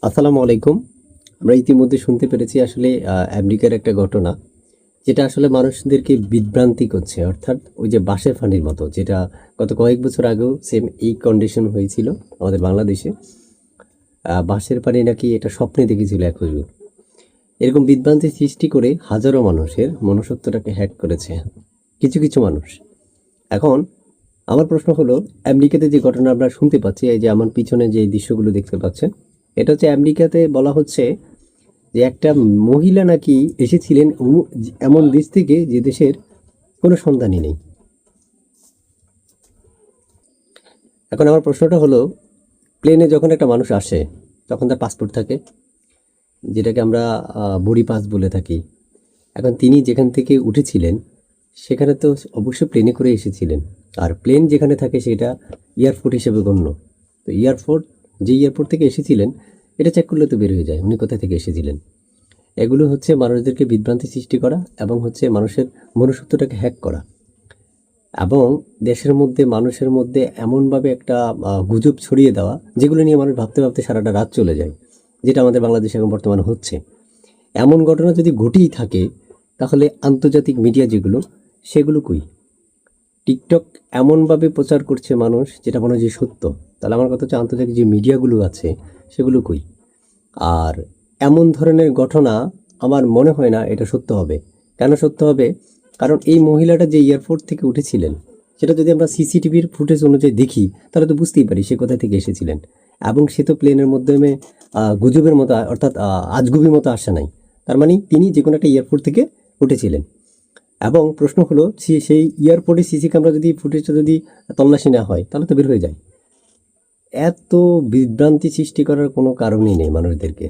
আসসালামু আলাইকুম। আমরা ইতিমধ্যে শুনতে পেরেছি আসলে আমেরিকার একটা ঘটনা, যেটা আসলে মানুষদেরকে বিভ্রান্তি করছে। অর্থাৎ ওই যে বাঁশের ফাঁড়ির মতো, যেটা গত কয়েক বছর আগেও সেম এই কন্ডিশন হয়েছিল আমাদের বাংলাদেশে। বাঁশের ফাঁড়ি নাকি এটা স্বপ্নে দেখেছিল এক হুজুর। এরকম বিভ্রান্তি সৃষ্টি করে হাজারো মানুষের মনুষ্যত্বটাকে হ্যাক করেছে কিছু কিছু মানুষ। এখন আমার প্রশ্ন হলো, আমেরিকাতে যে ঘটনা আমরা শুনতে পাচ্ছি, এই যে আমার পিছনে যে দৃশ্যগুলো দেখতে পাচ্ছেন, এটা হচ্ছে আমেরিকাতে বলা হচ্ছে যে একটা মহিলা নাকি এসেছিলেন এমন দেশ থেকে যে দেশের কোনো সন্ধানই নেই। এখন আমার প্রশ্নটা হলো, প্লেনে যখন একটা মানুষ আসে তখন তার পাসপোর্ট থাকে, যেটাকে আমরা বডি পাস বলে থাকি। এখন তিনি যেখান থেকে উঠেছিলেন সেখানে তো অবশ্যই প্লেনে করে এসেছিলেন, আর প্লেন যেখানে থাকে সেটা এয়ারপোর্ট হিসেবে গণ্য। তো এয়ারপোর্ট, যে এয়ারপোর্ট থেকে এসেছিলেন, এটা চেক করলে তো বের হয়ে যায় উনি কোথা থেকে এসেছিলেন। এগুলো হচ্ছে মানুষদেরকে বিভ্রান্তি সৃষ্টি করা এবং হচ্ছে মানুষের মনুষ্যত্বটাকে হ্যাক করা, এবং দেশের মধ্যে মানুষের মধ্যে এমনভাবে একটা গুজব ছড়িয়ে দেওয়া, যেগুলো নিয়ে মানুষ ভাবতে ভাবতে সারাটা রাত চলে যায়, যেটা আমাদের বাংলাদেশে এখন বর্তমানে হচ্ছে। এমন ঘটনা যদি ঘটেই থাকে, তাহলে আন্তর্জাতিক মিডিয়া যেগুলো, সেগুলো কই? টিকটক এমনভাবে প্রচার করছে মানুষ, যেটা মনে হয় যে সত্য। তাহলে আমার কথা হচ্ছে, আন্তর্জাতিক যে মিডিয়াগুলো আছে সেগুলো কই? আর এমন ধরনের ঘটনা আমার মনে হয় না এটা সত্য হবে। কেন সত্য হবে? কারণ এই মহিলাটা যে এয়ারপোর্ট থেকে উঠেছিলেন, সেটা যদি আমরা সিসিটিভির ফুটেজ অনুযায়ী দেখি, তাহলে তো বুঝতেই পারি সে কোথা থেকে এসেছিলেন। এবং সে তো প্লেনের মাধ্যমে গুজবের মতো, অর্থাৎ আজগুবির মতো আসে নাই। তার মানে তিনি যে কোনো একটা এয়ারপোর্ট থেকে উঠেছিলেন। এবং প্রশ্ন হলো, সেই এয়ারপোর্টে সিসি ক্যামেরা যদি ফুটেজটা যদি তল্লাশি নেওয়া হয়, তাহলে তো বের হয়ে যায়। এত বিভ্রান্তি সৃষ্টি করার কোনো কারণই নেই মানুষদেরকে।